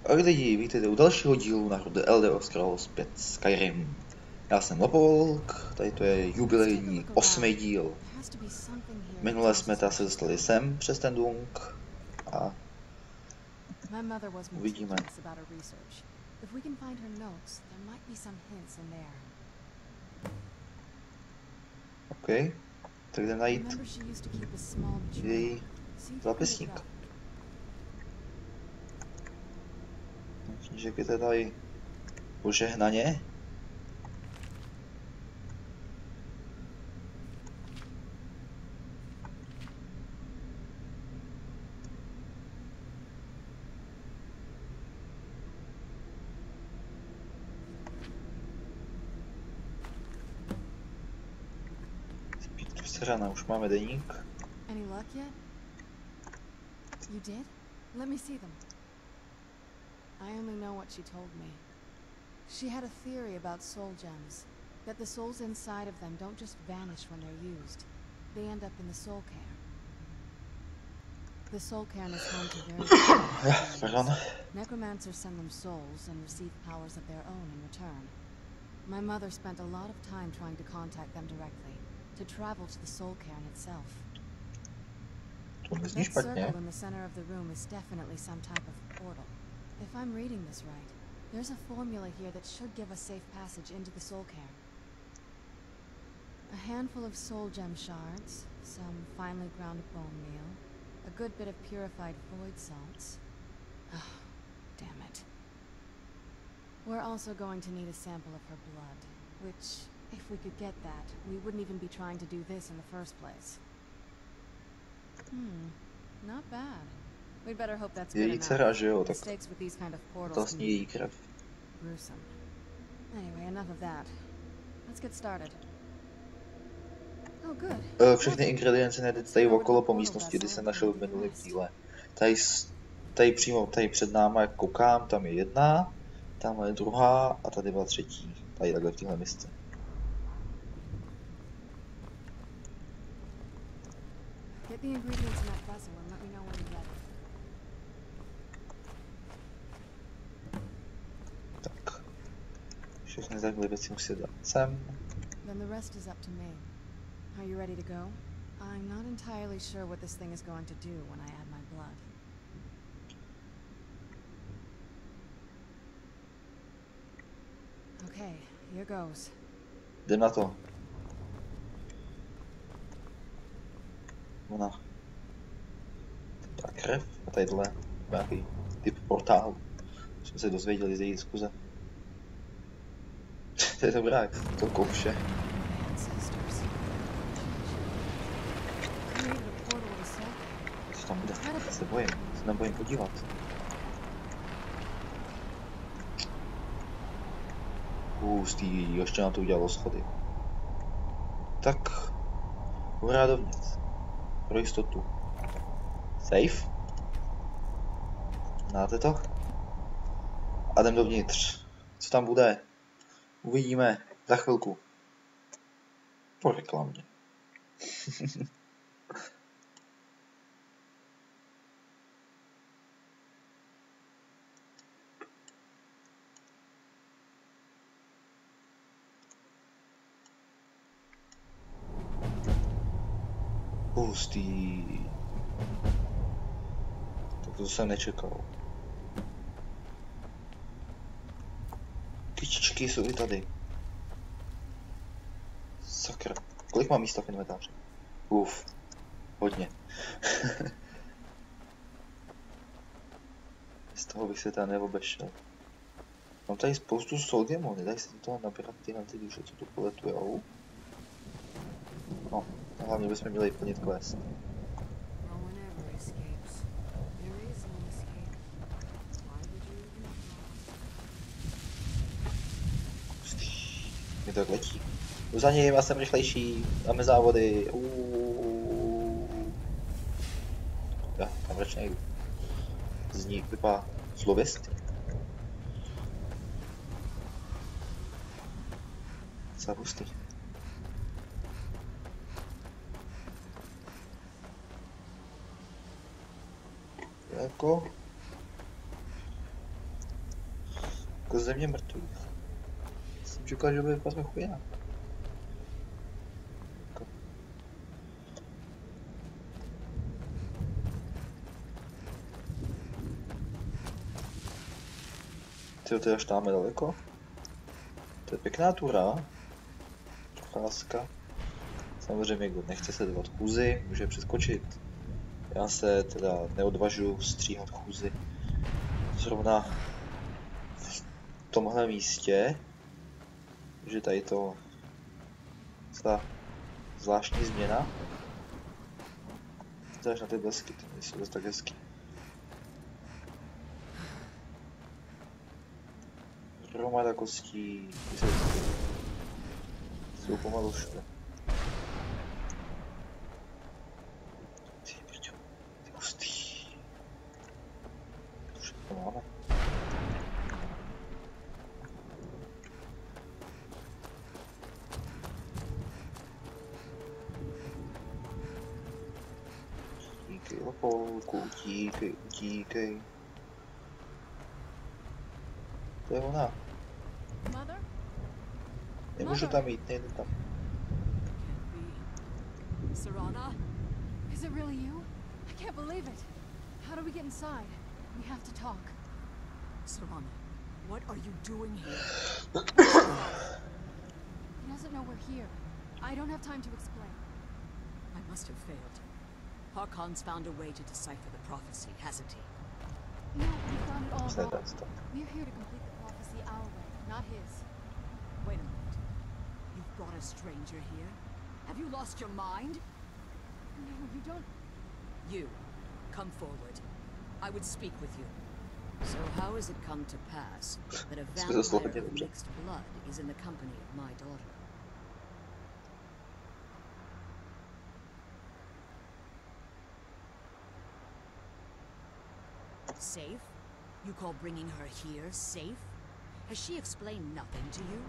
Ahoj lidi, vítejte u dalšího dílu na hru The Elder Scrolls 5 Skyrim. Já jsem Lopovolk, tady to je jubilejní 8. díl. Minule jsme se dostali sem přes ten Dunk a uvidíme. OK, tak jdem najít její zápisník. Knížek je tady požehnaně. Seřana, už máme deník. Any luck yet? You did? Let me see them. I only know what she told me. She had a theory about soul gems, that the souls inside of them don't just vanish when they're used. They end up in the soul cairn. The soul cairn is home to very necromancers send them souls and receive powers of their own in return. My mother spent a lot of time trying to contact them directly, to travel to the soul cairn itself. That circle in the center of the room is definitely some type of portal. If I'm reading this right, there's a formula here that should give us safe passage into the soul cairn. A handful of soul gem shards, some finely ground bone meal, a good bit of purified void salts. Oh, damn it. We're also going to need a sample of her blood, which, if we could get that, we wouldn't even be trying to do this in the first place. Not bad. We'd better hope that's good enough. Mistakes with these kind of portals can be gruesome. Anyway, enough of that. Let's get started. Oh, good. Všechny ingredience tady okolo po místnosti, kdy jsem našel v minulém díle. Tady přímo tady před náma, jak koukám, tam je jedna, tam je druhá a tady byla třetí. Tady takhle v téhle misce. Get the ingredients in that vessel and let me know when you're ready. Tak. Všechny takhle věci musí dát sem. Then the rest is up to me. Are you ready to go? I'm not entirely sure what this thing is going to do when I add my blood. Okay, here goes. Jdem na to. Ona. Ta krev a tadyhle nějaký typ portálu. Jsme se dozvěděli z její diskuze. To je dobrá, jak to kouše. Co tam bude? Se bojím. Se nebojím podívat. Hustý, ještě na to udělalo schody. Tak, hurá dovnitř. Pro jistotu. Safe. Znáte to? A jdem dovnitř. Co tam bude? Uvidíme za chvilku. Po reklamě. Hustý. Tak to jsem nečekal. Kyčičky jsou i tady. Sakra. Kolik má místa v inventáři? Hodně. Z toho bych se tady neobešel. Mám tady spoustu soulgemů, nedají se do toho nabírat tyhle ty duše, co tu poletujou. No, hlavně bychom měli plnit quest. Mě to tak letí. Jdu za ním, já jsem rychlejší, máme závody. Já tam radši nejdu. Z ní vypadá slověstý. Zavustý. Jako Jako země mrtvých. Jsem čekal, že bude trochu jinak. Tyjo, to je až tamhle daleko. To je pěkná tura. Procházka. Samozřejmě, kdo nechce sledovat chůzi, může přeskočit. Já se teda neodvažuji stříhat chůzi. Zrovna v tomhle místě, že tady to ta zvláštní změna. Záleží na ty blesky, ty nejsou dost tak hezký. Hromada kostí, jsou pomalu všude. Ty brďo, ty hustý. To všechno máme. Utíkej, Lopolku, utíkej, utíkej. To je ona. Nemůžu tam jít, nejdu tam. Serana? Is it really you? I can't believe it. How do we get inside? We have to talk. Serana, what are you doing here? He doesn't know we're here. I don't have time to explain. I must have failed. Harkon's found a way to decipher the prophecy, hasn't he? No, we found it all Say wrong. that stuff. We're here to complete the prophecy our way, not his. Wait a minute. You've brought a stranger here? Have you lost your mind? No, you don't... You, come forward. I would speak with you. So how has it come to pass that a vampire of mixed blood is in the company of my daughter? Safe? You call bringing her here safe? Has she explained nothing to you?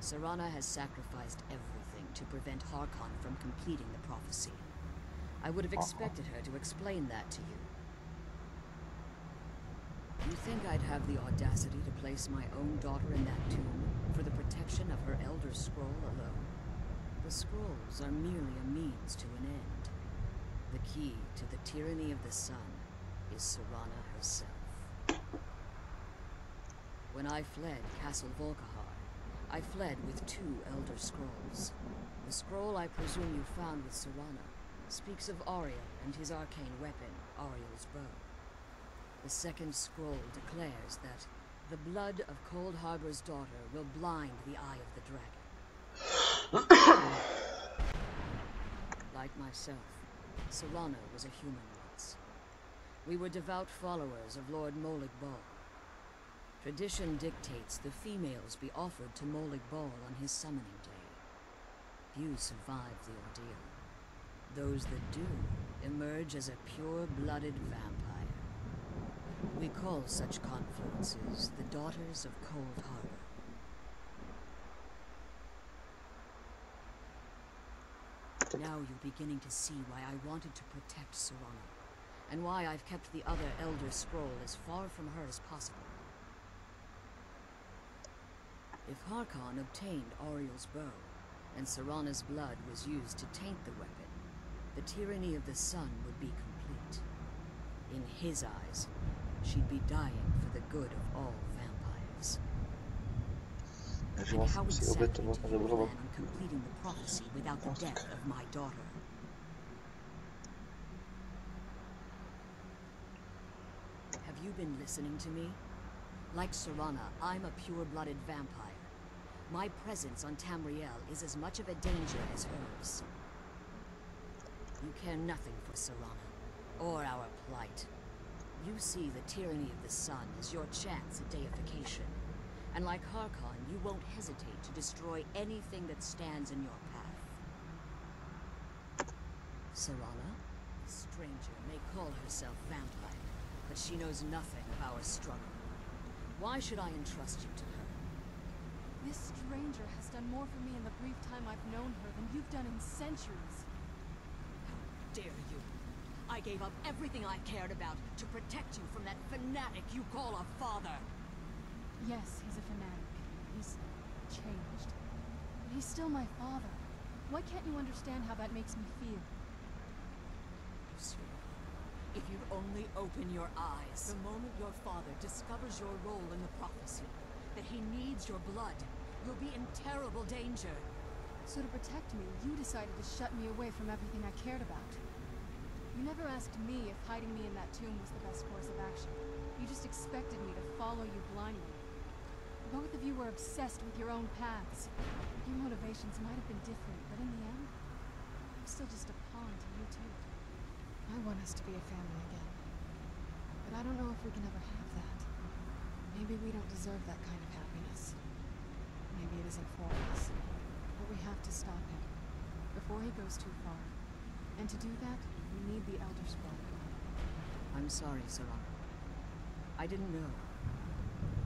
Serana has sacrificed everything to prevent Harkon from completing the prophecy. I would have expected her to explain that to you. You think I'd have the audacity to place my own daughter in that tomb for the protection of her Elder Scroll alone? The scrolls are merely a means to an end. The key to the tyranny of the sun is Serana herself. When I fled Castle Volkihar, I fled with 2 Elder Scrolls. The scroll I presume you found with Serana speaks of Ariel and his arcane weapon, Ariel's bow. The second scroll declares that the blood of Cold Harbor's daughter will blind the eye of the dragon. Like myself, Serana was a human once. We were devout followers of Lord Molig Bal. Tradition dictates the females be offered to Molig Bal on his summoning day. Few survive the ordeal. Those that do emerge as a pure-blooded vampire. We call such confluences the Daughters of Cold Harbor. Now you're beginning to see why I wanted to protect Serana, and why I've kept the other Elder Scroll as far from her as possible. If Harkon obtained Ariel's bow, and Serana's blood was used to taint the weapon, the tyranny of the sun would be complete. In his eyes, she'd be dying for the good of all vampires. And how exactly do you plan on completing the prophecy without the death of my daughter? Have you been listening to me? Like Serana, I'm a pure-blooded vampire. My presence on Tamriel is as much of a danger as hers. You care nothing for Serana, or our plight. You see the tyranny of the sun as your chance at deification. And like Harkon, you won't hesitate to destroy anything that stands in your path. Serana? The stranger may call herself vampire, but she knows nothing of our struggle. Why should I entrust you to her? This stranger has done more for me in the brief time I've known her than you've done in centuries. How dare you! I gave up everything I cared about to protect you from that fanatic you call a father. Yes, he's a fanatic. He's changed. But he's still my father. Why can't you understand how that makes me feel? If you'd only open your eyes. The moment your father discovers your role in the prophecy, that he needs your blood, you'll be in terrible danger. So to protect me, you decided to shut me away from everything I cared about. You never asked me if hiding me in that tomb was the best course of action. You just expected me to follow you blindly. Both of you were obsessed with your own paths. Your motivations might have been different, but in the end, I'm still just a pawn to you too. I want us to be a family again. But I don't know if we can ever have that. Maybe we don't deserve that kind of happiness. Maybe it isn't for us. But we have to stop him before he goes too far. And to do that, we need the Elder Scroll. I'm sorry, Serana. I didn't know.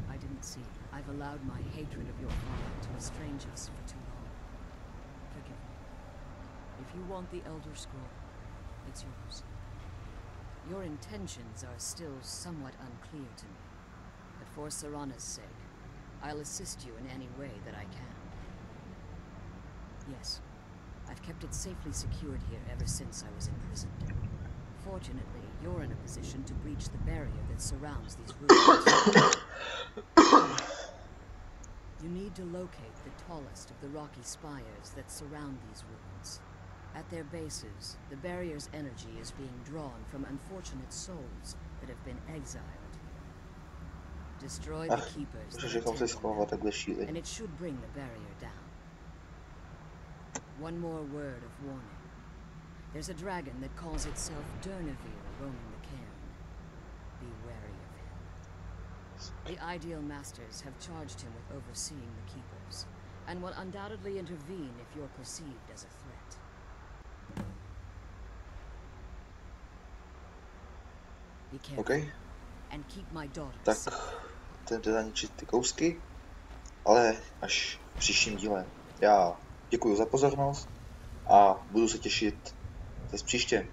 I didn't see. I've allowed my hatred of your father to estrange us for too long. Forgive me. If you want the Elder Scroll, it's yours. Your intentions are still somewhat unclear to me, but for Serana's sake, I'll assist you in any way that I can. Yes, I've kept it safely secured here ever since I was imprisoned. Fortunately, you're in a position to breach the barrier that surrounds these ruins. You need to locate the tallest of the rocky spires that surround these ruins. At their bases, the barrier's energy is being drawn from unfortunate souls that have been exiled. Destroy the keepers that attend them, and it should bring the barrier down. One more word of warning. There's a dragon that calls itself Dawnguard roaming the cairn. Be wary of him. The Ideal Masters have charged him with overseeing the keepers, and will undoubtedly intervene if you're perceived as a threat. Be careful. Okay. And keep my daughter Tak, safe. jdete zaničit ty kousky, ale až v příštím díle. Já děkuji za pozornost a budu se těšit zase příště.